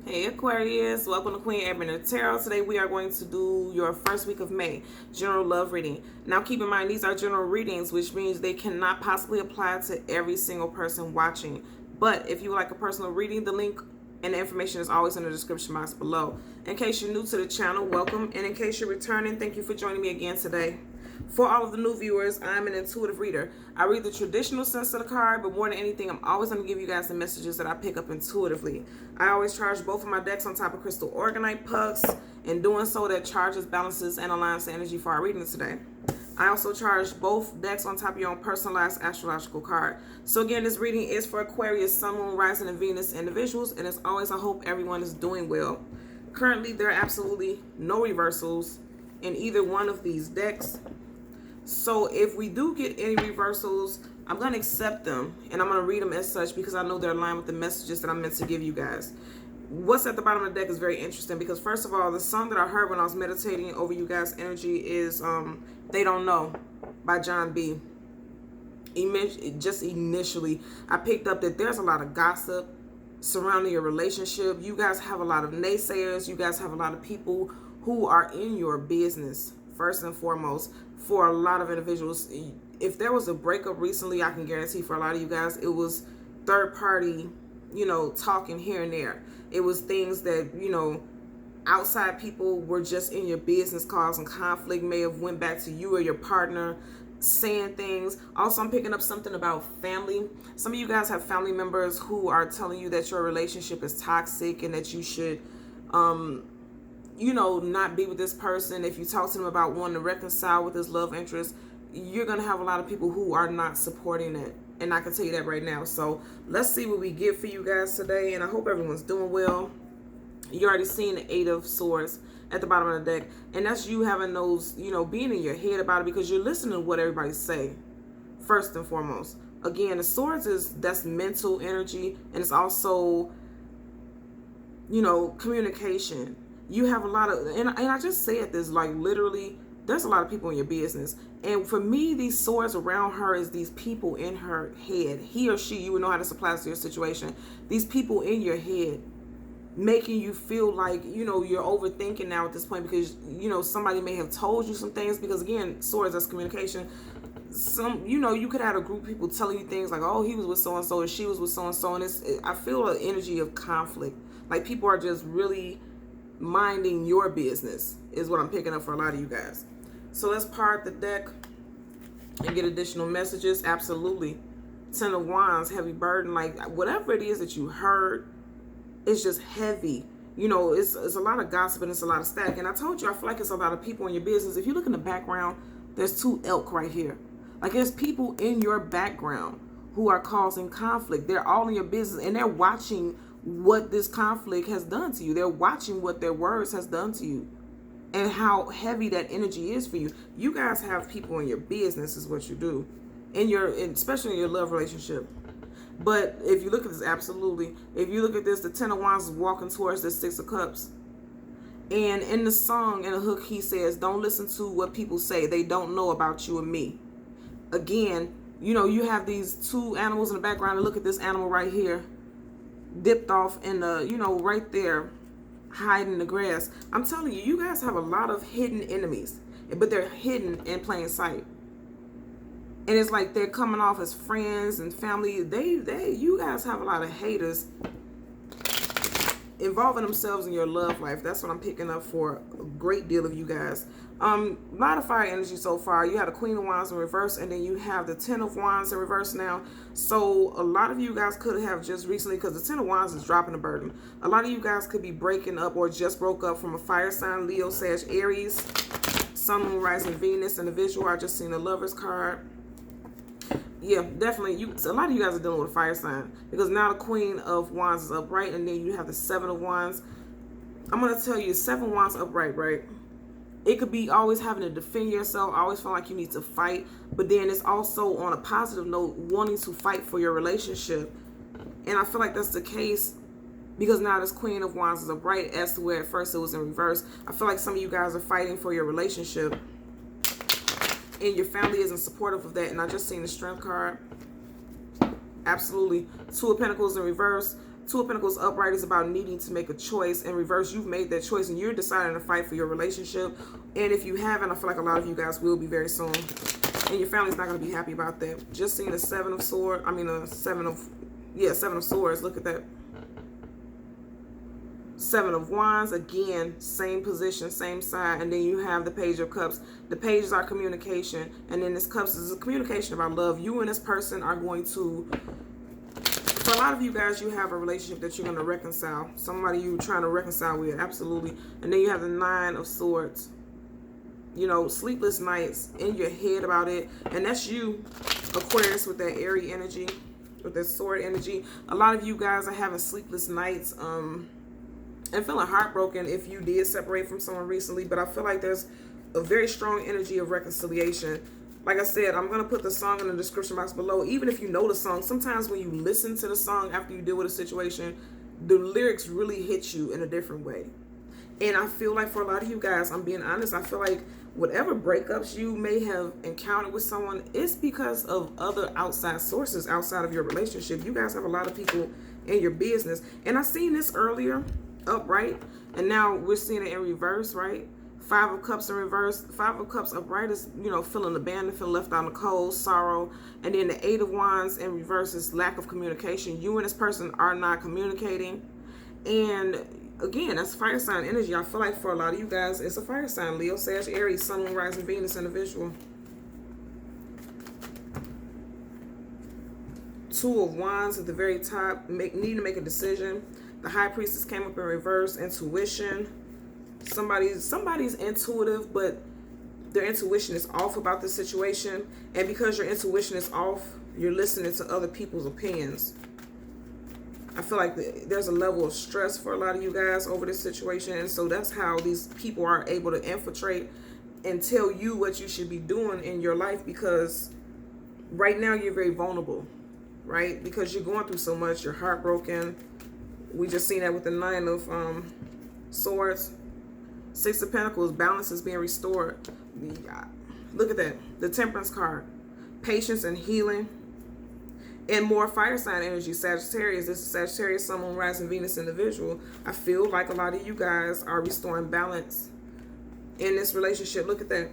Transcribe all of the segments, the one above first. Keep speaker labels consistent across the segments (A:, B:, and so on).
A: Hey Aquarius, welcome to Queen Ebony Tarot. Today we are going to do your first week of May, general love reading. Now keep in mind these are general readings, which means they cannot possibly apply to every single person watching. But if you would like a personal reading, the link and the information is always in the description box below. In case you're new to the channel, welcome. And in case you're returning, thank you for joining me again today. For all of the new viewers, I'm an intuitive reader. I read the traditional sense of the card, but more than anything, I'm always going to give you guys the messages that I pick up intuitively. I always charge both of my decks on top of crystal organite pucks. In doing so, that charges, balances, and aligns the energy for our reading today. I also charge both decks on top of your own personalized astrological card. So again, this reading is for Aquarius, Sun, Moon, Rising, and Venus individuals. And as always, I hope everyone is doing well. Currently, there are absolutely no reversals in either one of these decks. So if we do get any reversals, I'm going to accept them and I'm going to read them as such because I know they're aligned with the messages that I'm meant to give you guys. What's at the bottom of the deck is very interesting because first of all, the song that I heard when I was meditating over you guys' energy is They Don't Know by John B. Just initially, I picked up that there's a lot of gossip surrounding your relationship. You guys have a lot of naysayers. You guys have a lot of people who are in your business. First and foremost, for a lot of individuals, if there was a breakup recently, I can guarantee for a lot of you guys, it was third party, talking here and there. It was things that, outside people were just in your business causing conflict, may have went back to you or your partner saying things. Also, I'm picking up something about family. Some of you guys have family members who are telling you that your relationship is toxic and that you should, not be with this person. If you talk to them about wanting to reconcile with this love interest, you're going to have a lot of people who are not supporting it. And I can tell you that right now. So let's see what we get for you guys today. And I hope everyone's doing well. You already seen the Eight of Swords at the bottom of the deck. And that's you having those, being in your head about it because you're listening to what everybody say. First and foremost. Again, the Swords that's mental energy. And it's also, communication. You have a lot of, and I just said this, like literally, there's a lot of people in your business. And for me, these swords around her is these people in her head. He or she, you would know how to apply to your situation. These people in your head making you feel like, you're overthinking now at this point because, somebody may have told you some things because again, swords, that's communication. You could have a group of people telling you things like, oh, he was with so-and-so or she was with so-and-so. And I feel an energy of conflict. Like people are just really minding your business is what I'm picking up for a lot of you guys. So let's part the deck and get additional messages. Absolutely. Ten of Wands, heavy burden, like whatever it is that you heard, it's just heavy. It's a lot of gossip and it's a lot of static. And I told you, I feel like it's a lot of people in your business. If you look in the background, there's two elk right here. Like there's people in your background who are causing conflict. They're all in your business and they're watching what this conflict has done to you. They're watching what their words has done to you and how heavy that energy is for you. You guys have people in your business is what you do, especially in your love relationship. But if you look at this, absolutely, if you look at this, the Ten of Wands is walking towards the Six of Cups. And in the song, in the hook, he says, don't listen to what people say. They don't know about you and me. Again, you have these two animals in the background. And look at this animal right here, dipped off in the, right there, hiding in the grass. I'm telling you, you guys have a lot of hidden enemies, but they're hidden in plain sight. And it's like they're coming off as friends and family. You guys have a lot of haters involving themselves in your love life. That's what I'm picking up for a great deal of you guys. A lot of fire energy so far. You had a Queen of Wands in reverse, and then you have the Ten of Wands in reverse now. So a lot of you guys could have just recently, because the Ten of Wands is dropping the burden. A lot of you guys could be breaking up or just broke up from a fire sign, Leo, Sag, Aries, Sun, Moon, Rising, Venus. Individual, I just seen the Lovers card. Yeah, definitely. A lot of you guys are dealing with a fire sign because now the Queen of Wands is upright, and then you have the Seven of Wands. I'm going to tell you, Seven Wands upright, right? It could be always having to defend yourself, always feel like you need to fight, but then it's also on a positive note, wanting to fight for your relationship. And I feel like that's the case because now this Queen of Wands is upright as to where at first it was in reverse. I feel like some of you guys are fighting for your relationship and your family isn't supportive of that. And I just seen the Strength card. Absolutely. Two of Pentacles in reverse. Two of Pentacles upright is about needing to make a choice. In reverse, you've made that choice and you're deciding to fight for your relationship. And if you haven't, I feel like a lot of you guys will be very soon. And your family's not going to be happy about that. Just seeing a Seven of Swords. I mean, Seven of Swords. Look at that. Seven of Wands. Again, same position, same side. And then you have the Page of Cups. The pages are communication. And then this Cups is a communication about love. You and this person are going to... For a lot of you guys, you have a relationship that you're going to reconcile. Somebody you're trying to reconcile with. Absolutely. And then you have the Nine of Swords. You know, sleepless nights in your head about it. And that's you, Aquarius, with that airy energy, with that sword energy. A lot of you guys are having sleepless nights and feeling heartbroken if you did separate from someone recently. But I feel like there's a very strong energy of reconciliation. Like I said, I'm going to put the song in the description box below. Even if you know the song, sometimes when you listen to the song after you deal with a situation, the lyrics really hit you in a different way. And I feel like for a lot of you guys, I'm being honest, I feel like whatever breakups you may have encountered with someone, it's because of other outside sources outside of your relationship. You guys have a lot of people in your business. And I seen this earlier, upright, and now we're seeing it in reverse, right? Five of Cups in reverse. Five of Cups upright is, you know, feeling abandoned, feeling left out in the cold, sorrow. And then the Eight of Wands in reverse is lack of communication. You and this person are not communicating. And again, that's fire sign energy. I feel like for a lot of you guys, it's a fire sign. Leo, Sag, Aries, Sun, Moon, Rising, Venus individual. Two of Wands at the very top. Need to make a decision. The High Priestess came up in reverse. Intuition. Somebody's intuitive, but their intuition is off about the situation. And because your intuition is off, you're listening to other people's opinions. I feel like there's a level of stress for a lot of you guys over this situation. And so that's how these people are able to infiltrate and tell you what you should be doing in your life. Because right now you're very vulnerable, right? Because you're going through so much. You're heartbroken. We just seen that with the Nine of Swords. Six of Pentacles, balance is being restored. Look at that. The Temperance card. Patience and healing. And more fire sign energy. Sagittarius. This is Sagittarius, Sun, Moon, Rising, Venus individual. I feel like a lot of you guys are restoring balance in this relationship. Look at that.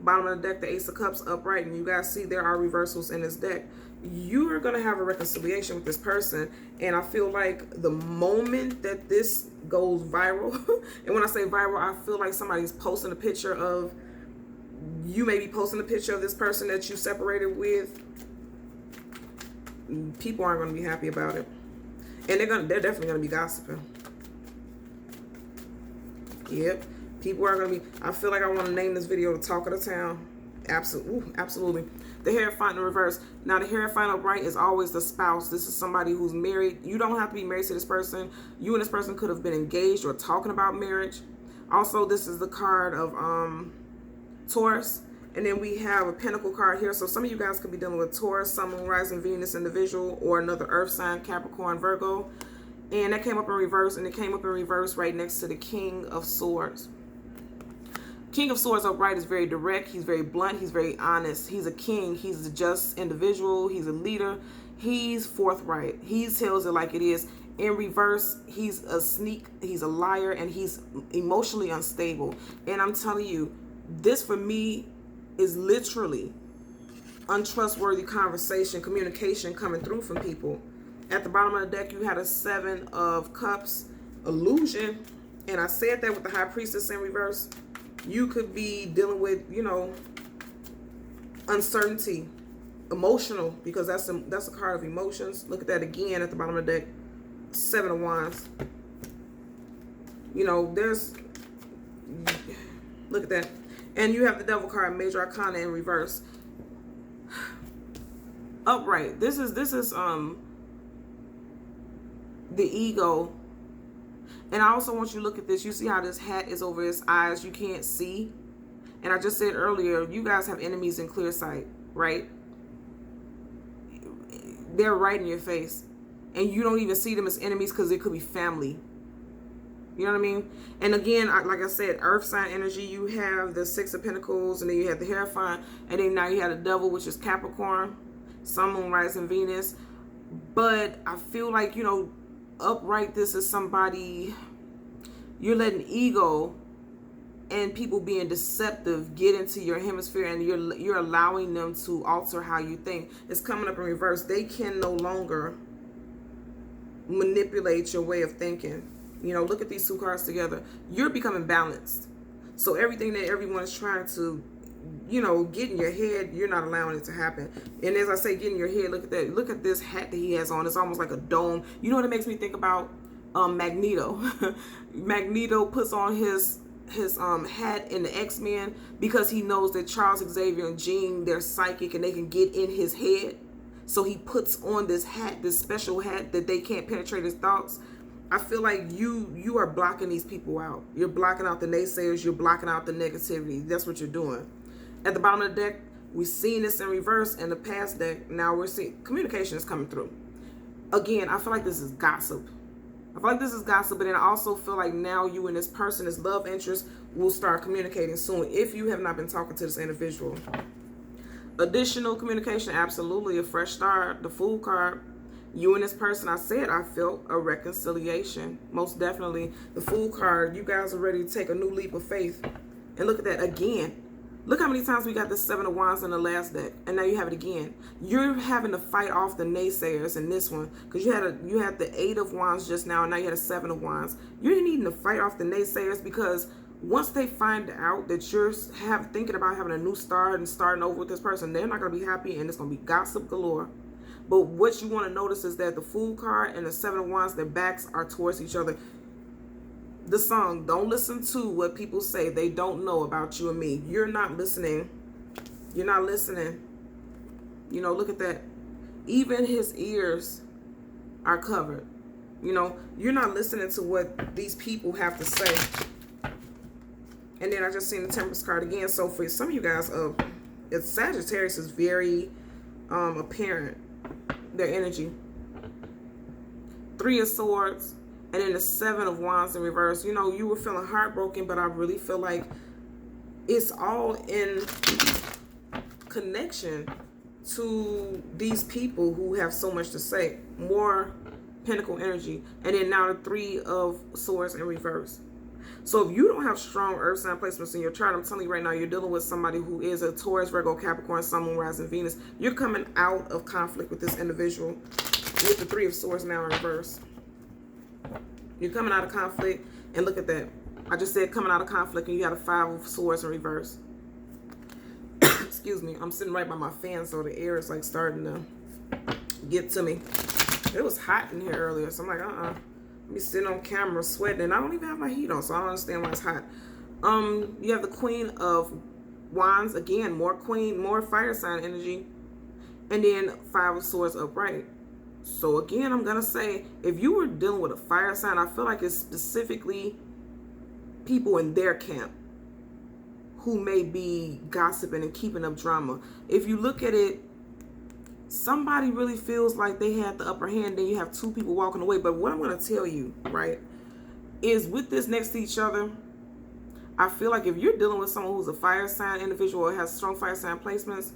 A: Bottom of the deck, the Ace of Cups upright. And you guys see there are reversals in this deck. You are going to have a reconciliation with this person. And I feel like the moment that this goes viral, and when I say viral, I feel like somebody's posting a picture of, you may be posting a picture of this person that you separated with. People aren't going to be happy about it. And they're definitely going to be gossiping. Yep. People are going to be, I feel like I want to name this video the talk of the town. Absolutely. The Hierophant in reverse. Now, the Hierophant upright is always the spouse. This is somebody who's married. You don't have to be married to this person. You and this person could have been engaged or talking about marriage. Also, this is the card of Taurus. And then we have a Pentacle card here. So some of you guys could be dealing with Taurus, Sun, Moon, Rising, Venus individual, or another Earth sign, Capricorn, Virgo. And that came up in reverse, and it came up in reverse right next to the King of Swords. King of Swords upright is very direct. He's very blunt. He's very honest. He's a king. He's a just individual. He's a leader. He's forthright. He tells it like it is. In reverse, he's a sneak. He's a liar, and he's emotionally unstable. And I'm telling you, this for me is literally untrustworthy conversation, communication coming through from people. At the bottom of the deck, you had a Seven of Cups, illusion. And I said that with the High Priestess in reverse. You could be dealing with, you know, uncertainty, emotional, because that's a card of emotions. Look at that again at the bottom of the deck. Seven of Wands. You know, look at that. And you have the Devil card, Major Arcana in reverse. Upright. This is the ego. And I also want you to look at this. You see how this hat is over his eyes. You can't see. And I just said earlier, you guys have enemies in clear sight, right? They're right in your face. And you don't even see them as enemies because it could be family. You know what I mean? And again, like I said, Earth sign energy. You have the Six of Pentacles, and then you have the Hierophant. And then now you have the Devil, which is Capricorn. Sun, Moon, Rising, Venus. But I feel like, you know, upright, this is somebody, you're letting ego and people being deceptive get into your hemisphere, and you're allowing them to alter how you think. It's coming up in reverse. They can no longer manipulate your way of thinking. You know, look at these two cards together. You're becoming balanced. So everything that everyone is trying to, you know, get in your head, you're not allowing it to happen. And as I say, get in your head, look at that. Look at this hat that he has on. It's almost like a dome. You know what it makes me think about? Magneto. Magneto puts on his hat in the X-Men because he knows that Charles Xavier and Jean, they're psychic and they can get in his head. So he puts on this hat, this special hat that they can't penetrate his thoughts. I feel like you are blocking these people out. You're blocking out the naysayers. You're blocking out the negativity. That's what you're doing. At the bottom of the deck, we've seen this in reverse in the past deck. Now we're seeing communication is coming through. Again, I feel like this is gossip. I feel like this is gossip, but then I also feel like now you and this person, this love interest, will start communicating soon if you have not been talking to this individual. Additional communication, absolutely. A fresh start. The Fool card. You and this person, I said, I felt a reconciliation. Most definitely. The Fool card, you guys are ready to take a new leap of faith. And look at that again. Look how many times we got the Seven of Wands in the last deck, and now you have it again. You're having to fight off the naysayers in this one, because you had the Eight of Wands just now, and now you had a Seven of Wands. You're needing to fight off the naysayers, because once they find out that you're thinking about having a new start and starting over with this person, they're not going to be happy, and it's going to be gossip galore. But what you want to notice is that the Fool card and the Seven of Wands, their backs are towards each other. The song, don't listen to what people say. They don't know about you and me. You're not listening. You're not listening. You know, look at that. Even his ears are covered. You know, you're not listening to what these people have to say. And then I just seen the Temperance card again. So for some of you guys, it's Sagittarius is very apparent, their energy. Three of Swords. And then the Seven of Wands in reverse. You know, you were feeling heartbroken, but I really feel like it's all in connection to these people who have so much to say. More Pentacle energy. And then now the Three of Swords in reverse. So if you don't have strong earth sign placements in your chart, I'm telling you right now, you're dealing with somebody who is a Taurus, Virgo, Capricorn, Sun, Moon, Rising, Venus. You're coming out of conflict with this individual with the Three of Swords now in reverse. You're coming out of conflict, and look at that. I just said coming out of conflict, and you got a Five of Swords in reverse. Excuse me. I'm sitting right by my fan, so the air is like starting to get to me. It was hot in here earlier, so I'm like, Let me sitting on camera sweating, and I don't even have my heat on, so I don't understand why it's hot. You have the Queen of Wands. Again, more fire sign energy. And then Five of Swords upright. So again, I'm going to say, if you were dealing with a fire sign, I feel like it's specifically people in their camp who may be gossiping and keeping up drama. If you look at it, somebody really feels like they had the upper hand, then you have two people walking away. But what I'm going to tell you, right, is with this next to each other, I feel like if you're dealing with someone who's a fire sign individual or has strong fire sign placements,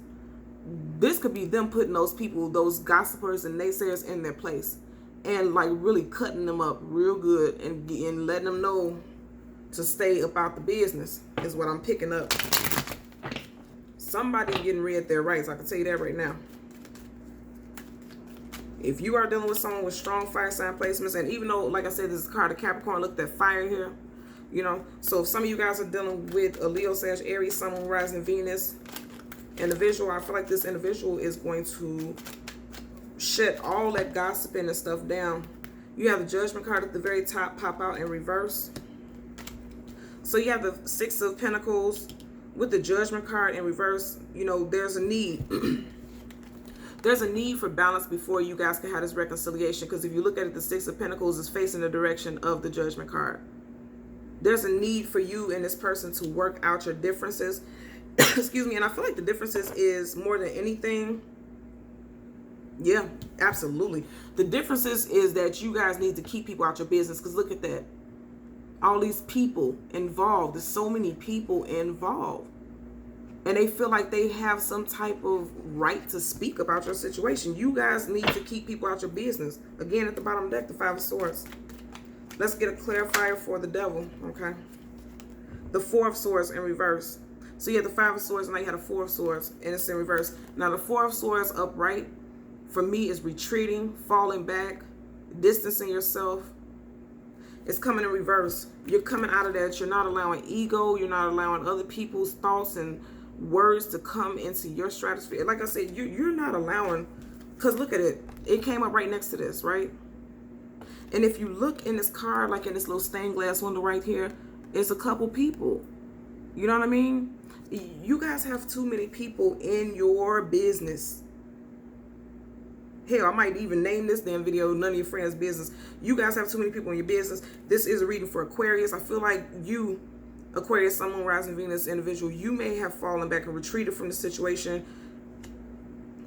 A: this could be them putting those people, those gossipers and naysayers in their place, and like really cutting them up real good and letting them know to stay about the business is what I'm picking up. Somebody getting read their rights. I can tell you that right now. If you are dealing with someone with strong fire sign placements, and even though, like I said, this is a card of Capricorn, look at that fire here, you know. So if some of you guys are dealing with a Leo, Sag, Aries, Sun, Moon, Rising, Venus individual, I feel like this individual is going to shut all that gossiping and stuff down. You have the Judgment card at the very top pop out in reverse. So you have the Six of Pentacles with the Judgment card in reverse. You know, there's a need. There's a need for balance before you guys can have this reconciliation, because if you look at it, the Six of Pentacles is facing the direction of the Judgment card. There's a need for you and this person to work out your differences. Excuse me. And I feel like the differences is more than anything. Yeah, absolutely. The differences is that you guys need to keep people out your business, because look at that. All these people involved. There's so many people involved. And they feel like they have some type of right to speak about your situation. You guys need to keep people out your business. Again, at the bottom of the deck, the Five of Swords. Let's get a clarifier for the Devil, okay? The Four of Swords in reverse. So you had the Five of Swords, and now you had the Four of Swords, and it's in reverse. Now the Four of Swords upright, for me, is retreating, falling back, distancing yourself. It's coming in reverse. You're coming out of that. You're not allowing ego. You're not allowing other people's thoughts and words to come into your stratosphere. Like I said, you're not allowing, because look at it. It came up right next to this, right? And if you look in this card, like in this little stained glass window right here, it's a couple people. You know what I mean? You guys have too many people in your business. Hell, I might even name this damn video none of your friends' business. You guys have too many people in your business. This is a reading for Aquarius. I feel like you, Aquarius, Sun, Moon, Rising, Venus individual, you may have fallen back and retreated from the situation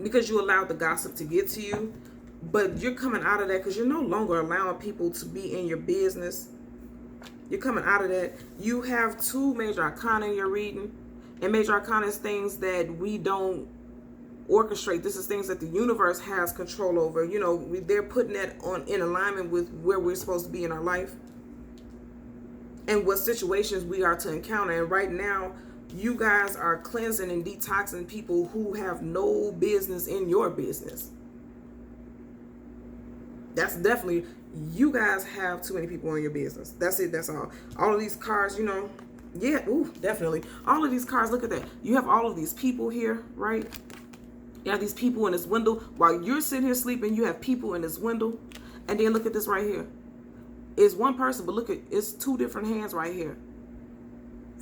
A: because you allowed the gossip to get to you. But you're coming out of that because you're no longer allowing people to be in your business. You're coming out of that. You have two major arcana in your reading. And major arcana is things that we don't orchestrate. This is things that the universe has control over. You know, they're putting that in alignment with where we're supposed to be in our life and what situations we are to encounter. And right now, you guys are cleansing and detoxing people who have no business in your business. That's definitely, you guys have too many people in your business. That's it. That's all. All of these cards, you know, yeah, ooh, definitely. All of these cards, look at that. You have all of these people here, right? You have these people in this window. While you're sitting here sleeping, you have people in this window. And then look at this right here. It's one person, but look at, it's two different hands right here.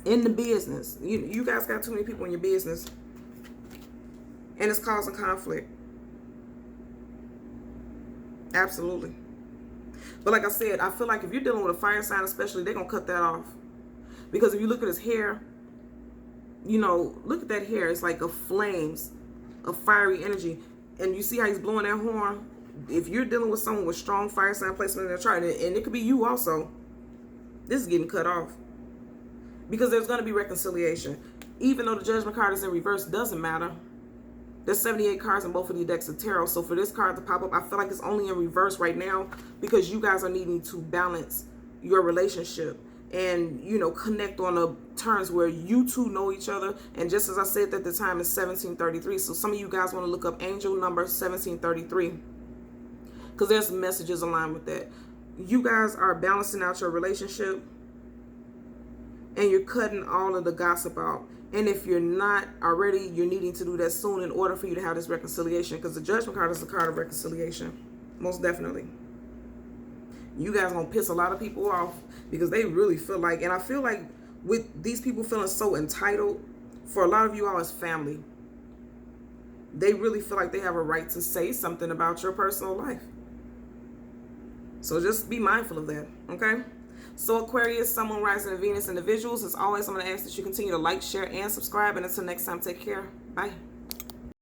A: In the business. You guys got too many people in your business. And it's causing conflict. Absolutely. But like I said, I feel like if you're dealing with a fire sign especially, they're going to cut that off. Because if you look at his hair, you know, look at that hair. It's like a flames, a fiery energy. And you see how he's blowing that horn? If you're dealing with someone with strong fire sign placement in their chart, and it could be you also, this is getting cut off. Because there's going to be reconciliation. Even though the Judgment card is in reverse, doesn't matter. There's 78 cards in both of the decks of tarot. So for this card to pop up, I feel like it's only in reverse right now because you guys are needing to balance your relationship and, you know, connect on the terms where you two know each other. And just as I said at the time, it's 1733. So some of you guys want to look up angel number 1733 because there's messages aligned with that. You guys are balancing out your relationship and you're cutting all of the gossip out. And if you're not already, you're needing to do that soon in order for you to have this reconciliation, because the Judgment card is the card of reconciliation. Most definitely. You guys are going to piss a lot of people off because they really feel like, and I feel like with these people feeling so entitled, for a lot of you all as family, they really feel like they have a right to say something about your personal life. So just be mindful of that, okay? So Aquarius, Sun, Moon, Rising, and Venus individuals, as always, I'm going to ask that you continue to like, share, and subscribe. And until next time, take care. Bye.